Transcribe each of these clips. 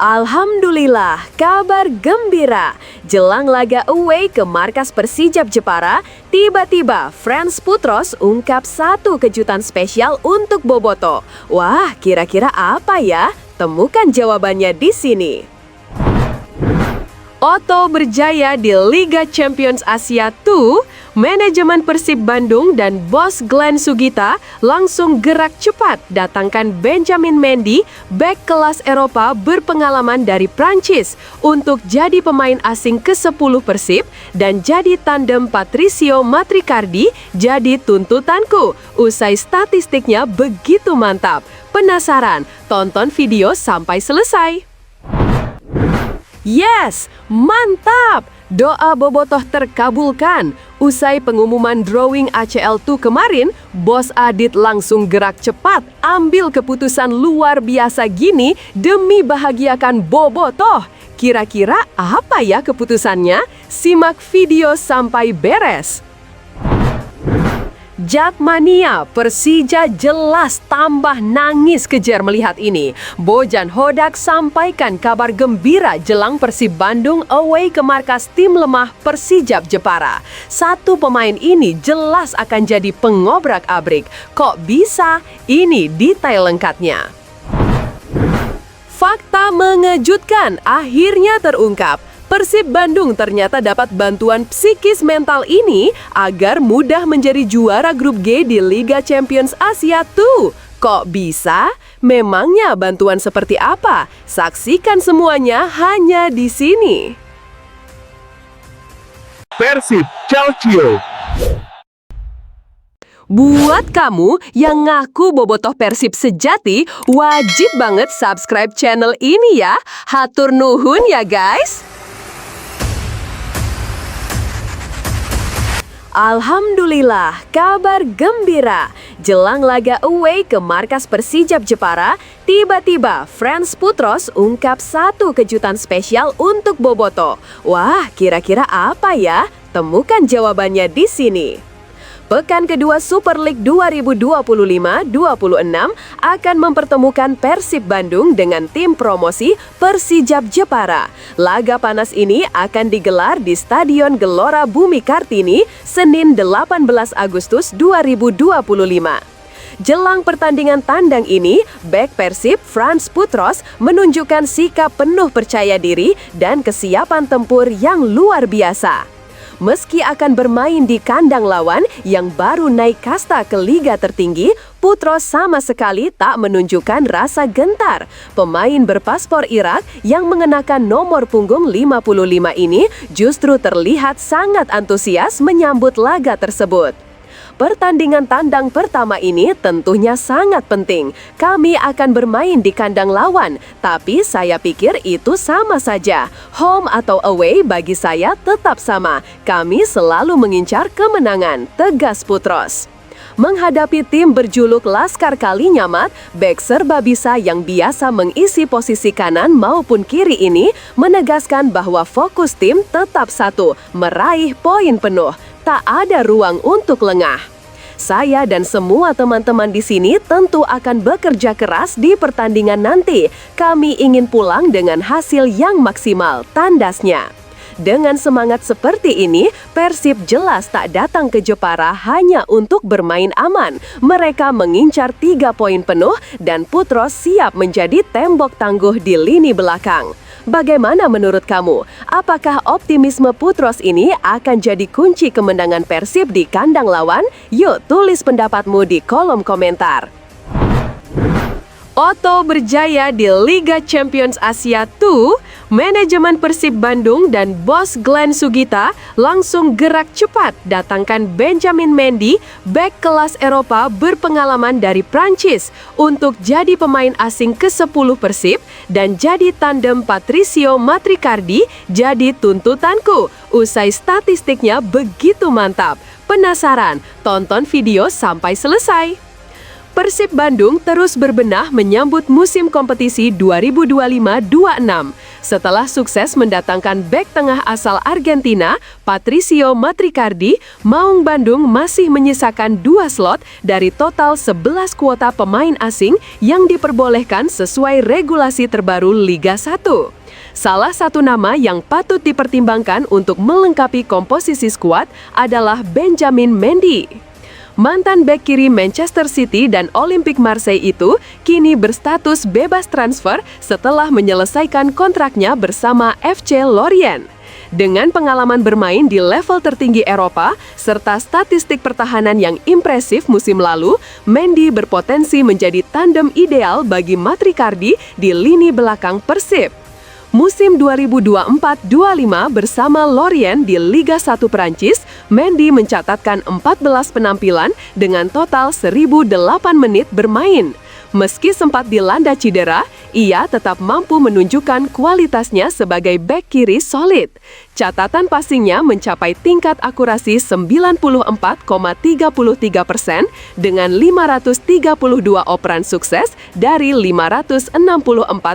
Alhamdulillah, kabar gembira. Jelang laga away ke markas Persijap Jepara, tiba-tiba Frans Putros ungkap satu kejutan spesial untuk Boboto. Wah, kira-kira apa ya? Temukan jawabannya di sini. Otto berjaya di Liga Champions Asia 2, manajemen Persib Bandung dan bos Glenn Sugita langsung gerak cepat datangkan Benjamin Mendy, bek kelas Eropa berpengalaman dari Prancis untuk jadi pemain asing ke-10 Persib dan jadi tandem Patricio Matricardi jadi tuntutanku. Usai statistiknya begitu mantap. Penasaran? Tonton video sampai selesai. Yes, mantap! Doa Bobotoh terkabulkan. Usai pengumuman drawing ACL2 kemarin, Bos Adit langsung gerak cepat ambil keputusan luar biasa gini demi bahagiakan Bobotoh. Kira-kira apa ya keputusannya? Simak video sampai beres. Jakmania, Persija jelas tambah nangis kejer melihat ini. Bojan Hodak sampaikan kabar gembira jelang Persib Bandung away ke markas tim lemah Persijap Jepara. Satu pemain ini jelas akan jadi pengobrak-abrik. Kok bisa? Ini detail lengkapnya. Fakta mengejutkan akhirnya terungkap. Persib Bandung ternyata dapat bantuan psikis mental ini agar mudah menjadi juara grup G di Liga Champions Asia 2. Kok bisa? Memangnya bantuan seperti apa? Saksikan semuanya hanya di sini. Persib Calcio. Buat kamu yang ngaku bobotoh Persib sejati, wajib banget subscribe channel ini ya. Hatur nuhun ya guys. Alhamdulillah, kabar gembira. Jelang laga away ke markas Persijap Jepara, tiba-tiba Frans Putros ungkap satu kejutan spesial untuk Boboto. Wah, kira-kira apa ya? Temukan jawabannya di sini. Pekan kedua Super League 2025-26 akan mempertemukan Persib Bandung dengan tim promosi Persijap Jepara. Laga panas ini akan digelar di Stadion Gelora Bumi Kartini, Senin 18 Agustus 2025. Jelang pertandingan tandang ini, bek Persib Frans Putros menunjukkan sikap penuh percaya diri dan kesiapan tempur yang luar biasa. Meski akan bermain di kandang lawan yang baru naik kasta ke liga tertinggi, Putros sama sekali tak menunjukkan rasa gentar. Pemain berpaspor Irak yang mengenakan nomor punggung 55 ini justru terlihat sangat antusias menyambut laga tersebut. Pertandingan tandang pertama ini tentunya sangat penting. Kami akan bermain di kandang lawan, tapi saya pikir itu sama saja. Home atau away bagi saya tetap sama. Kami selalu mengincar kemenangan, tegas Putros. Menghadapi tim berjuluk Laskar Kalinyamat, bek serbabisa yang biasa mengisi posisi kanan maupun kiri ini menegaskan bahwa fokus tim tetap satu, meraih poin penuh. Tak ada ruang untuk lengah. Saya dan semua teman-teman di sini tentu akan bekerja keras di pertandingan nanti. Kami ingin pulang dengan hasil yang maksimal, tandasnya. Dengan semangat seperti ini, Persib jelas tak datang ke Jepara hanya untuk bermain aman. Mereka mengincar 3 poin penuh dan Putros siap menjadi tembok tangguh di lini belakang. Bagaimana menurut kamu? Apakah optimisme Putros ini akan jadi kunci kemenangan Persib di kandang lawan? Yuk tulis pendapatmu di kolom komentar. Otto berjaya di Liga Champions Asia 2, manajemen Persib Bandung dan bos Glenn Sugita langsung gerak cepat datangkan Benjamin Mendy, bek kelas Eropa berpengalaman dari Prancis untuk jadi pemain asing ke-10 Persib dan jadi tandem Patricio Matricardi jadi tuntutanku. Usai statistiknya begitu mantap. Penasaran? Tonton video sampai selesai. Persib Bandung terus berbenah menyambut musim kompetisi 2025-26. Setelah sukses mendatangkan bek tengah asal Argentina, Patricio Matricardi, Maung Bandung masih menyisakan 2 slot dari total 11 kuota pemain asing yang diperbolehkan sesuai regulasi terbaru Liga 1. Salah satu nama yang patut dipertimbangkan untuk melengkapi komposisi skuad adalah Benjamin Mendy. Mantan bek kiri Manchester City dan Olympique Marseille itu kini berstatus bebas transfer setelah menyelesaikan kontraknya bersama FC Lorient. Dengan pengalaman bermain di level tertinggi Eropa, serta statistik pertahanan yang impresif musim lalu, Mendy berpotensi menjadi tandem ideal bagi Matricardi di lini belakang Persib. Musim 2024-25 bersama Lorient di Liga 1 Prancis, Mendy mencatatkan 14 penampilan dengan total 1.008 menit bermain. Meski sempat dilanda cedera, ia tetap mampu menunjukkan kualitasnya sebagai bek kiri solid. Catatan passingnya mencapai tingkat akurasi 94,33% dengan 532 operan sukses dari 564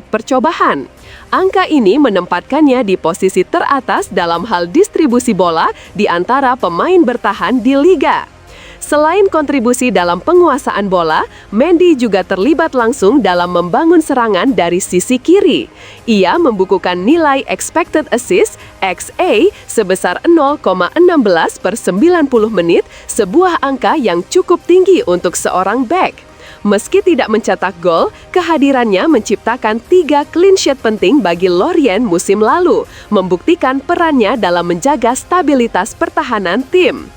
percobaan. Angka ini menempatkannya di posisi teratas dalam hal distribusi bola di antara pemain bertahan di liga. Selain kontribusi dalam penguasaan bola, Mendy juga terlibat langsung dalam membangun serangan dari sisi kiri. Ia membukukan nilai expected assist (XA) sebesar 0,16 per 90 menit, sebuah angka yang cukup tinggi untuk seorang bek. Meski tidak mencetak gol, kehadirannya menciptakan 3 clean sheet penting bagi Lorient musim lalu, membuktikan perannya dalam menjaga stabilitas pertahanan tim.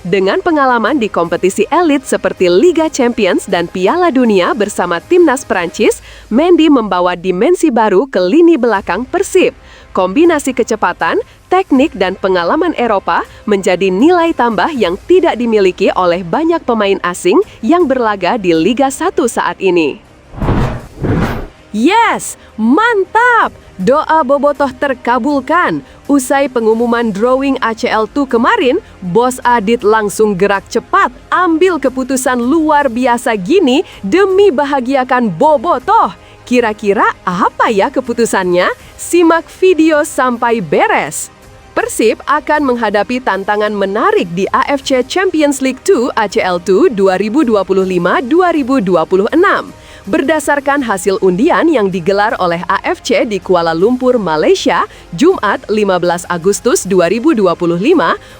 Dengan pengalaman di kompetisi elit seperti Liga Champions dan Piala Dunia bersama timnas Prancis, Mendy membawa dimensi baru ke lini belakang Persib. Kombinasi kecepatan, teknik, dan pengalaman Eropa menjadi nilai tambah yang tidak dimiliki oleh banyak pemain asing yang berlaga di Liga 1 saat ini. Yes, mantap! Doa bobotoh terkabulkan. Usai pengumuman drawing ACL2 kemarin, Bos Adit langsung gerak cepat ambil keputusan luar biasa gini demi bahagiakan bobotoh. Kira-kira apa ya keputusannya? Simak video sampai beres. Persib akan menghadapi tantangan menarik di AFC Champions League 2 ACL2 2025-2026. Berdasarkan hasil undian yang digelar oleh AFC di Kuala Lumpur, Malaysia, Jumat 15 Agustus 2025,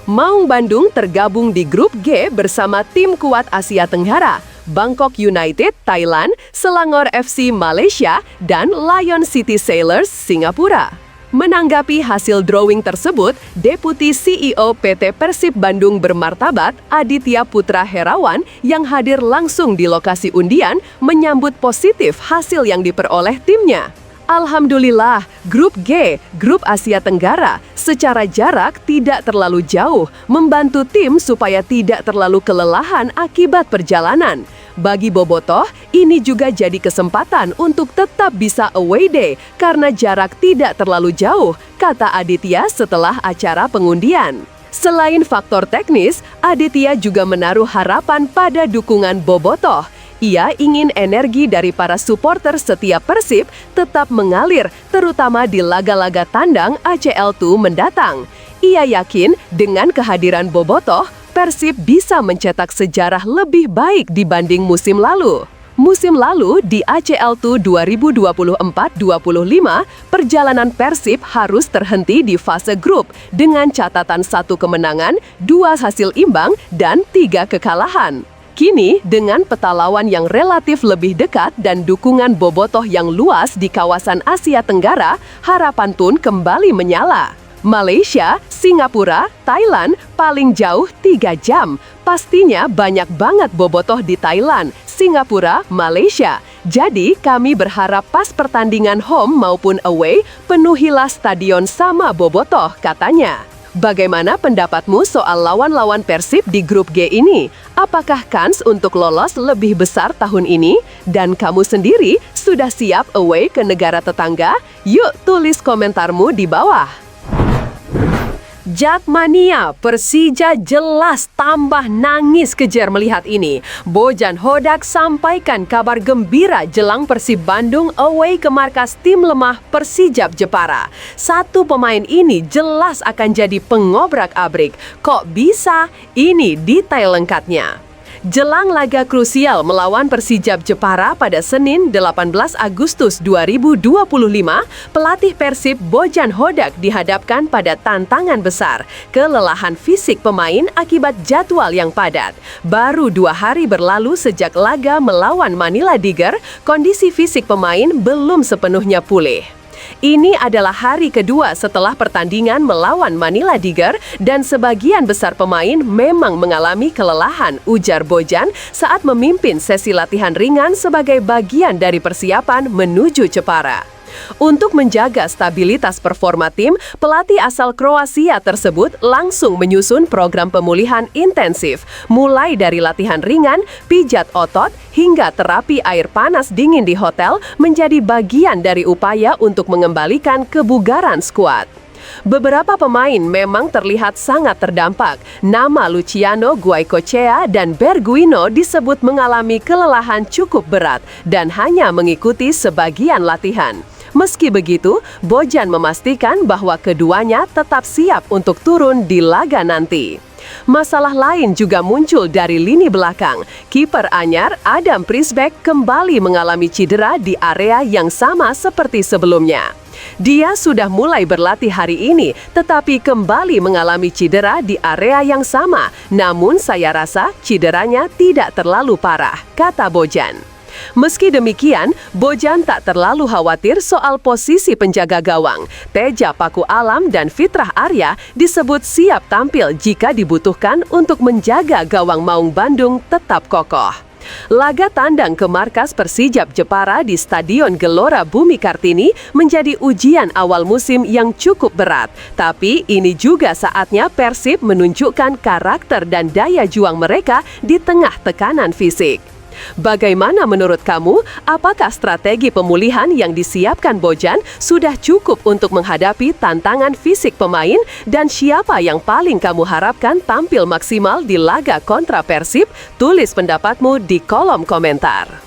Maung Bandung tergabung di grup G bersama tim kuat Asia Tenggara, Bangkok United, Thailand, Selangor FC Malaysia, dan Lion City Sailors Singapura. Menanggapi hasil drawing tersebut, Deputi CEO PT Persib Bandung Bermartabat, Aditya Putra Herawan, yang hadir langsung di lokasi undian, menyambut positif hasil yang diperoleh timnya. Alhamdulillah, Grup G, Grup Asia Tenggara, secara jarak tidak terlalu jauh, membantu tim supaya tidak terlalu kelelahan akibat perjalanan. Bagi bobotoh, ini juga jadi kesempatan untuk tetap bisa away day karena jarak tidak terlalu jauh, kata Aditya setelah acara pengundian. Selain faktor teknis, Aditya juga menaruh harapan pada dukungan bobotoh. Ia ingin energi dari para supporter setiap Persib tetap mengalir, terutama di laga-laga tandang ACL2 mendatang. Ia yakin dengan kehadiran bobotoh, Persib bisa mencetak sejarah lebih baik dibanding musim lalu. Musim lalu di ACL2 2024-25, perjalanan Persib harus terhenti di fase grup dengan catatan 1 kemenangan, 2 hasil imbang, dan 3 kekalahan. Kini, dengan peta lawan yang relatif lebih dekat dan dukungan bobotoh yang luas di kawasan Asia Tenggara, harapan pun kembali menyala. Malaysia, Singapura, Thailand paling jauh 3 jam. Pastinya banyak banget bobotoh di Thailand, Singapura, Malaysia. Jadi kami berharap pas pertandingan home maupun away, penuhilah stadion sama bobotoh, katanya. Bagaimana pendapatmu soal lawan-lawan Persib di grup G ini? Apakah kans untuk lolos lebih besar tahun ini? Dan kamu sendiri sudah siap away ke negara tetangga? Yuk tulis komentarmu di bawah. Jakmania, Persija jelas tambah nangis kejer melihat ini. Bojan Hodak sampaikan kabar gembira jelang Persib Bandung away ke markas tim lemah Persijap Jepara. Satu pemain ini jelas akan jadi pengobrak-abrik. Kok bisa? Ini detail lengkapnya. Jelang laga krusial melawan Persijap Jepara pada Senin 18 Agustus 2025, pelatih Persib Bojan Hodak dihadapkan pada tantangan besar, kelelahan fisik pemain akibat jadwal yang padat. Baru 2 hari berlalu sejak laga melawan Manila Tiger, kondisi fisik pemain belum sepenuhnya pulih. Ini adalah hari kedua setelah pertandingan melawan Manila Tiger dan sebagian besar pemain memang mengalami kelelahan, ujar Bojan saat memimpin sesi latihan ringan sebagai bagian dari persiapan menuju Jepara. Untuk menjaga stabilitas performa tim, pelatih asal Kroasia tersebut langsung menyusun program pemulihan intensif, mulai dari latihan ringan, pijat otot, hingga terapi air panas dingin di hotel menjadi bagian dari upaya untuk mengembalikan kebugaran skuad. Beberapa pemain memang terlihat sangat terdampak. Nama Luciano Guaicochea dan Berguino disebut mengalami kelelahan cukup berat dan hanya mengikuti sebagian latihan. Meski begitu, Bojan memastikan bahwa keduanya tetap siap untuk turun di laga nanti. Masalah lain juga muncul dari lini belakang. Kiper anyar Adam Prisbeck kembali mengalami cedera di area yang sama seperti sebelumnya. Dia sudah mulai berlatih hari ini, tetapi kembali mengalami cedera di area yang sama. Namun saya rasa cederanya tidak terlalu parah, kata Bojan. Meski demikian, Bojan tak terlalu khawatir soal posisi penjaga gawang. Teja Paku Alam dan Fitrah Arya disebut siap tampil jika dibutuhkan untuk menjaga gawang Maung Bandung tetap kokoh. Laga tandang ke markas Persijap Jepara di Stadion Gelora Bumi Kartini menjadi ujian awal musim yang cukup berat. Tapi ini juga saatnya Persib menunjukkan karakter dan daya juang mereka di tengah tekanan fisik. Bagaimana menurut kamu? Apakah strategi pemulihan yang disiapkan Bojan sudah cukup untuk menghadapi tantangan fisik pemain? Dan siapa yang paling kamu harapkan tampil maksimal di laga kontra Persib? Tulis pendapatmu di kolom komentar.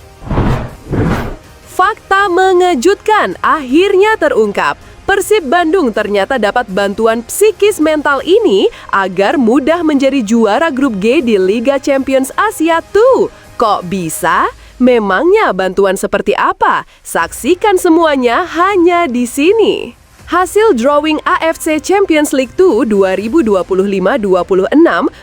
Fakta mengejutkan akhirnya terungkap. Persib Bandung ternyata dapat bantuan psikis mental ini agar mudah menjadi juara grup G di Liga Champions Asia tuh. Kok bisa? Memangnya bantuan seperti apa? Saksikan semuanya hanya di sini. Hasil drawing AFC Champions League 2 2025-26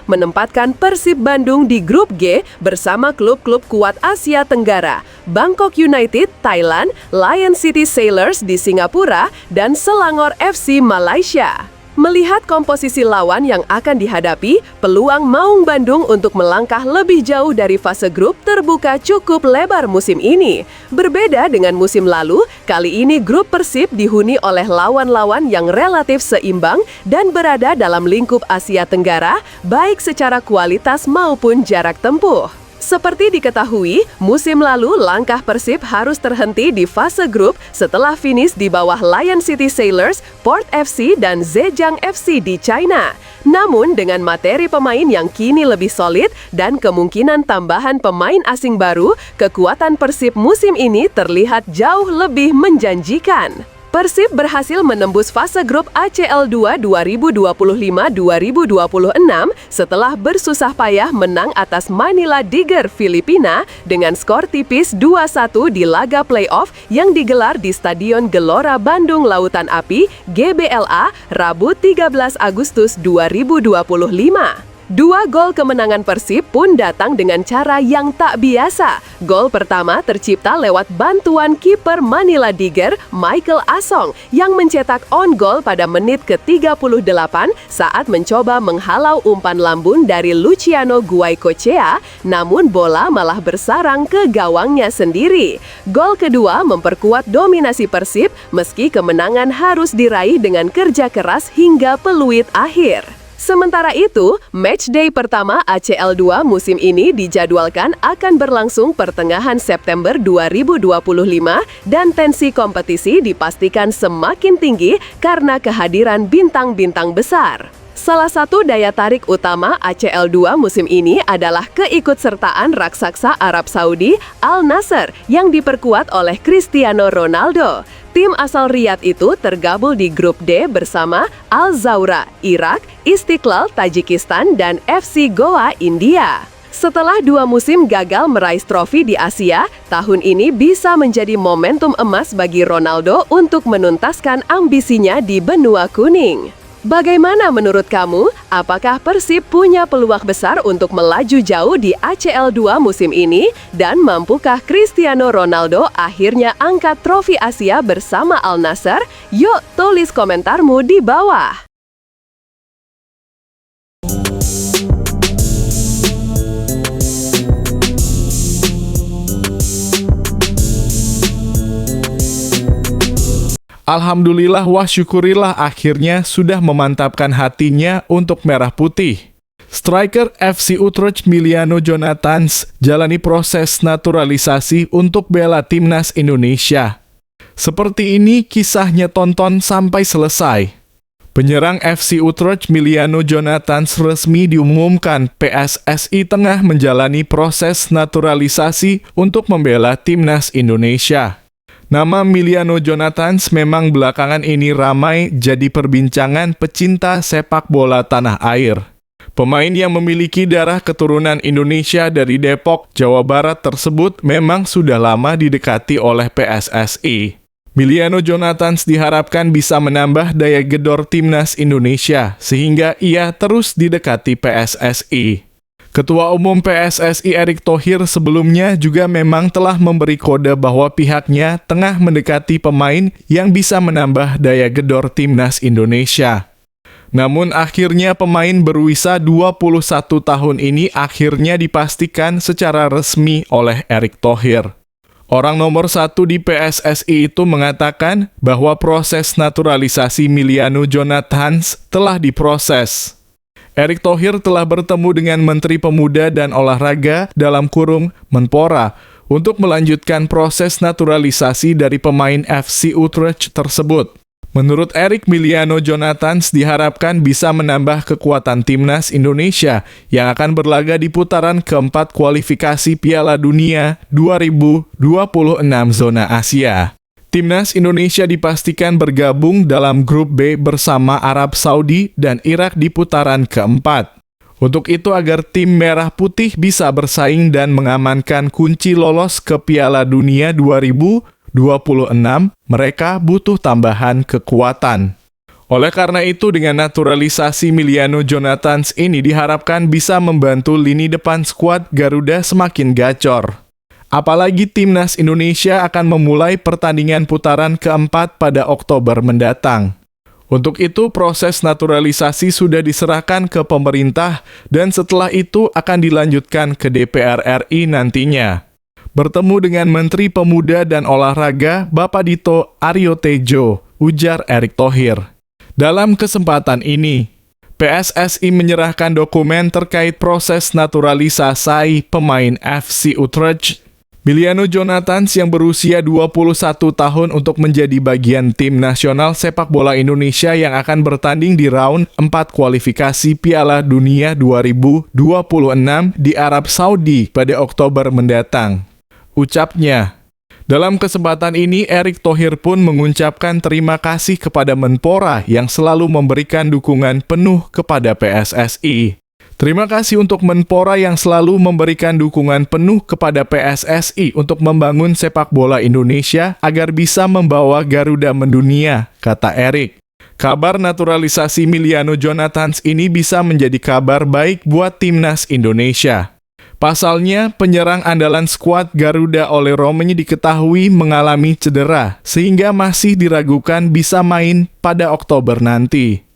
menempatkan Persib Bandung di grup G bersama klub-klub kuat Asia Tenggara, Bangkok United, Thailand, Lion City Sailors di Singapura, dan Selangor FC Malaysia. Melihat komposisi lawan yang akan dihadapi, peluang Maung Bandung untuk melangkah lebih jauh dari fase grup terbuka cukup lebar musim ini. Berbeda dengan musim lalu, kali ini grup Persib dihuni oleh lawan-lawan yang relatif seimbang dan berada dalam lingkup Asia Tenggara, baik secara kualitas maupun jarak tempuh. Seperti diketahui, musim lalu langkah Persib harus terhenti di fase grup setelah finish di bawah Lion City Sailors, Port FC, dan Zhejiang FC di China. Namun dengan materi pemain yang kini lebih solid dan kemungkinan tambahan pemain asing baru, kekuatan Persib musim ini terlihat jauh lebih menjanjikan. Persib berhasil menembus fase grup ACL 2 2025-2026 setelah bersusah payah menang atas Manila Tiger Filipina dengan skor tipis 2-1 di laga playoff yang digelar di Stadion Gelora Bandung Lautan Api GBLA Rabu 13 Agustus 2025. 2 gol kemenangan Persib pun datang dengan cara yang tak biasa. Gol pertama tercipta lewat bantuan kiper Manila Tiger, Michael Asong, yang mencetak on goal pada menit ke-38 saat mencoba menghalau umpan lambung dari Luciano Guaicochea, namun bola malah bersarang ke gawangnya sendiri. Gol kedua memperkuat dominasi Persib, meski kemenangan harus diraih dengan kerja keras hingga peluit akhir. Sementara itu, matchday pertama ACL 2 musim ini dijadwalkan akan berlangsung pertengahan September 2025 dan tensi kompetisi dipastikan semakin tinggi karena kehadiran bintang-bintang besar. Salah satu daya tarik utama ACL2 musim ini adalah keikutsertaan raksasa Arab Saudi Al Nassr yang diperkuat oleh Cristiano Ronaldo. Tim asal Riyadh itu tergabung di grup D bersama Al Zawra, Irak, Istiqlal, Tajikistan, dan FC Goa, India. Setelah 2 musim gagal meraih trofi di Asia, tahun ini bisa menjadi momentum emas bagi Ronaldo untuk menuntaskan ambisinya di benua kuning. Bagaimana menurut kamu? Apakah Persib punya peluang besar untuk melaju jauh di ACL2 musim ini? Dan mampukah Cristiano Ronaldo akhirnya angkat trofi Asia bersama Al Nassr? Yuk, tulis komentarmu di bawah. Alhamdulillah wa syukurilah akhirnya sudah memantapkan hatinya untuk merah putih. Striker FC Utrecht Emiliano Jonathans jalani proses naturalisasi untuk bela timnas Indonesia. Seperti ini kisahnya, tonton sampai selesai. Penyerang FC Utrecht Emiliano Jonathans resmi diumumkan PSSI tengah menjalani proses naturalisasi untuk membela timnas Indonesia. Nama Emiliano Jonathans memang belakangan ini ramai jadi perbincangan pecinta sepak bola tanah air. Pemain yang memiliki darah keturunan Indonesia dari Depok, Jawa Barat tersebut memang sudah lama didekati oleh PSSI. Emiliano Jonathans diharapkan bisa menambah daya gedor timnas Indonesia sehingga ia terus didekati PSSI. Ketua Umum PSSI Erick Thohir sebelumnya juga memang telah memberi kode bahwa pihaknya tengah mendekati pemain yang bisa menambah daya gedor timnas Indonesia. Namun akhirnya pemain berusia 21 tahun ini akhirnya dipastikan secara resmi oleh Erick Thohir. Orang nomor 1 di PSSI itu mengatakan bahwa proses naturalisasi Emiliano Jonathans telah diproses. Erick Thohir telah bertemu dengan Menteri Pemuda dan Olahraga Menpora untuk melanjutkan proses naturalisasi dari pemain FC Utrecht tersebut. Menurut Erick, Emiliano Jonathans diharapkan bisa menambah kekuatan timnas Indonesia yang akan berlaga di putaran keempat kualifikasi Piala Dunia 2026 zona Asia. Timnas Indonesia dipastikan bergabung dalam grup B bersama Arab Saudi dan Irak di putaran keempat. Untuk itu, agar tim merah putih bisa bersaing dan mengamankan kunci lolos ke Piala Dunia 2026, mereka butuh tambahan kekuatan. Oleh karena itu, dengan naturalisasi Emiliano Jonathans ini diharapkan bisa membantu lini depan skuad Garuda semakin gacor. Apalagi timnas Indonesia akan memulai pertandingan putaran keempat pada Oktober mendatang. Untuk itu, proses naturalisasi sudah diserahkan ke pemerintah dan setelah itu akan dilanjutkan ke DPR RI nantinya. Bertemu dengan Menteri Pemuda dan Olahraga Bapak Dito Aryo Tejo, ujar Erick Thohir. Dalam kesempatan ini, PSSI menyerahkan dokumen terkait proses naturalisasi pemain FC Utrecht Emiliano Jonathans yang berusia 21 tahun untuk menjadi bagian tim nasional sepak bola Indonesia yang akan bertanding di round 4 kualifikasi Piala Dunia 2026 di Arab Saudi pada Oktober mendatang. Ucapnya. Dalam kesempatan ini, Erick Thohir pun mengucapkan terima kasih kepada Menpora yang selalu memberikan dukungan penuh kepada PSSI. Terima kasih untuk Menpora yang selalu memberikan dukungan penuh kepada PSSI untuk membangun sepak bola Indonesia agar bisa membawa Garuda mendunia, kata Erick. Kabar naturalisasi Emiliano Jonathans ini bisa menjadi kabar baik buat timnas Indonesia. Pasalnya, penyerang andalan skuad Garuda Ole Romeni diketahui mengalami cedera, sehingga masih diragukan bisa main pada Oktober nanti.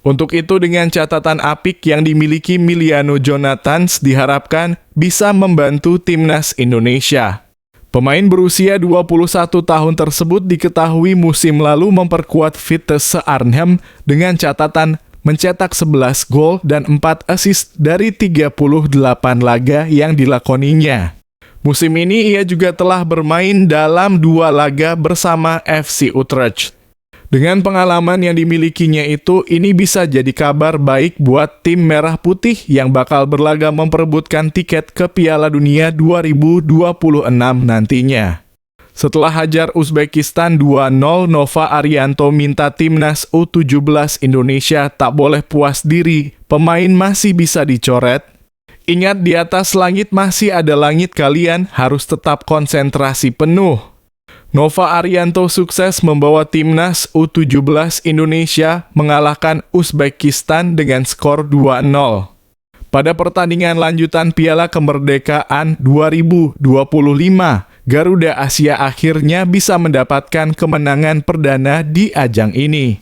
Untuk itu, dengan catatan apik yang dimiliki Emiliano Jonathans diharapkan bisa membantu timnas Indonesia. Pemain berusia 21 tahun tersebut diketahui musim lalu memperkuat Vitesse Arnhem dengan catatan mencetak 11 gol dan 4 assist dari 38 laga yang dilakoninya. Musim ini ia juga telah bermain dalam 2 laga bersama FC Utrecht. Dengan pengalaman yang dimilikinya itu, ini bisa jadi kabar baik buat tim Merah Putih yang bakal berlaga memperebutkan tiket ke Piala Dunia 2026 nantinya. Setelah hajar Uzbekistan 2-0, Nova Arianto minta timnas U17 Indonesia tak boleh puas diri, pemain masih bisa dicoret. Ingat, di atas langit masih ada langit, kalian harus tetap konsentrasi penuh. Nova Arianto sukses membawa timnas U17 Indonesia mengalahkan Uzbekistan dengan skor 2-0. Pada pertandingan lanjutan Piala Kemerdekaan 2025, Garuda Asia akhirnya bisa mendapatkan kemenangan perdana di ajang ini.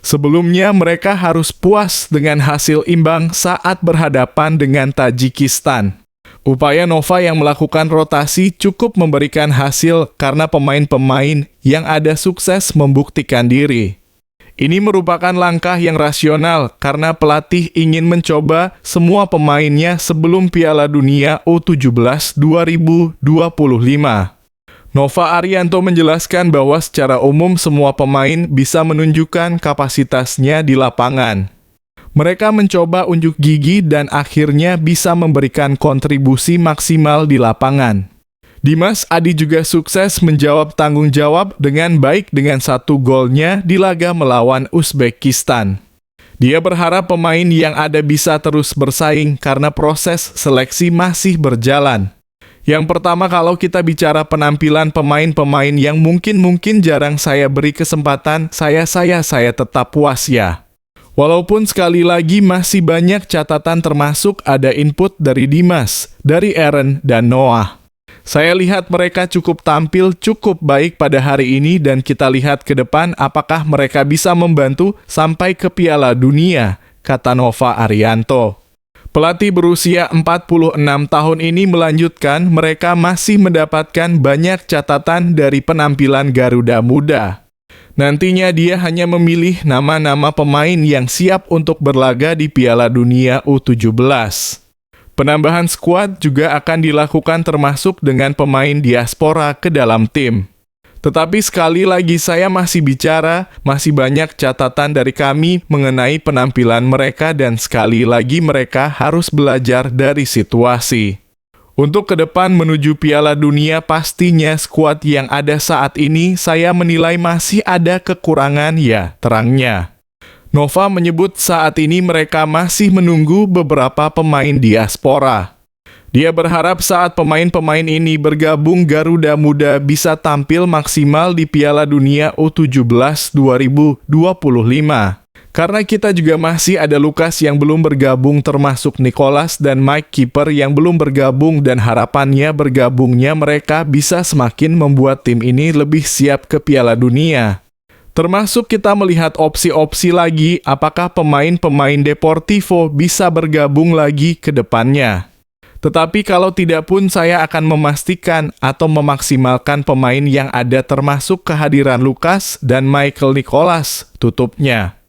Sebelumnya mereka harus puas dengan hasil imbang saat berhadapan dengan Tajikistan. Upaya Nova yang melakukan rotasi cukup memberikan hasil karena pemain-pemain yang ada sukses membuktikan diri. Ini merupakan langkah yang rasional karena pelatih ingin mencoba semua pemainnya sebelum Piala Dunia U17 2025. Nova Arianto menjelaskan bahwa secara umum semua pemain bisa menunjukkan kapasitasnya di lapangan. Mereka mencoba unjuk gigi dan akhirnya bisa memberikan kontribusi maksimal di lapangan. Dimas Adi juga sukses menjawab tanggung jawab dengan baik dengan 1 golnya di laga melawan Uzbekistan. Dia berharap pemain yang ada bisa terus bersaing karena proses seleksi masih berjalan. Yang pertama, kalau kita bicara penampilan pemain-pemain yang mungkin jarang saya beri kesempatan, saya tetap puas ya. Walaupun sekali lagi masih banyak catatan termasuk ada input dari Dimas, dari Aaron, dan Noah. Saya lihat mereka tampil cukup baik pada hari ini dan kita lihat ke depan apakah mereka bisa membantu sampai ke Piala Dunia, kata Nova Arianto. Pelatih berusia 46 tahun ini melanjutkan mereka masih mendapatkan banyak catatan dari penampilan Garuda Muda. Nantinya dia hanya memilih nama-nama pemain yang siap untuk berlaga di Piala Dunia U17. Penambahan skuad juga akan dilakukan termasuk dengan pemain diaspora ke dalam tim. Tetapi sekali lagi saya masih banyak catatan dari kami mengenai penampilan mereka dan sekali lagi mereka harus belajar dari situasi. Untuk ke depan menuju Piala Dunia pastinya skuad yang ada saat ini saya menilai masih ada kekurangan ya, terangnya. Nova menyebut saat ini mereka masih menunggu beberapa pemain diaspora. Dia berharap saat pemain-pemain ini bergabung Garuda Muda bisa tampil maksimal di Piala Dunia U17 2025. Karena kita juga masih ada Lukas yang belum bergabung termasuk Nicholas dan Mike kiper yang belum bergabung dan harapannya bergabungnya mereka bisa semakin membuat tim ini lebih siap ke Piala Dunia. Termasuk kita melihat opsi-opsi lagi apakah pemain-pemain Deportivo bisa bergabung lagi ke depannya. Tetapi kalau tidak pun saya akan memastikan atau memaksimalkan pemain yang ada termasuk kehadiran Lukas dan Michael Nicholas, tutupnya.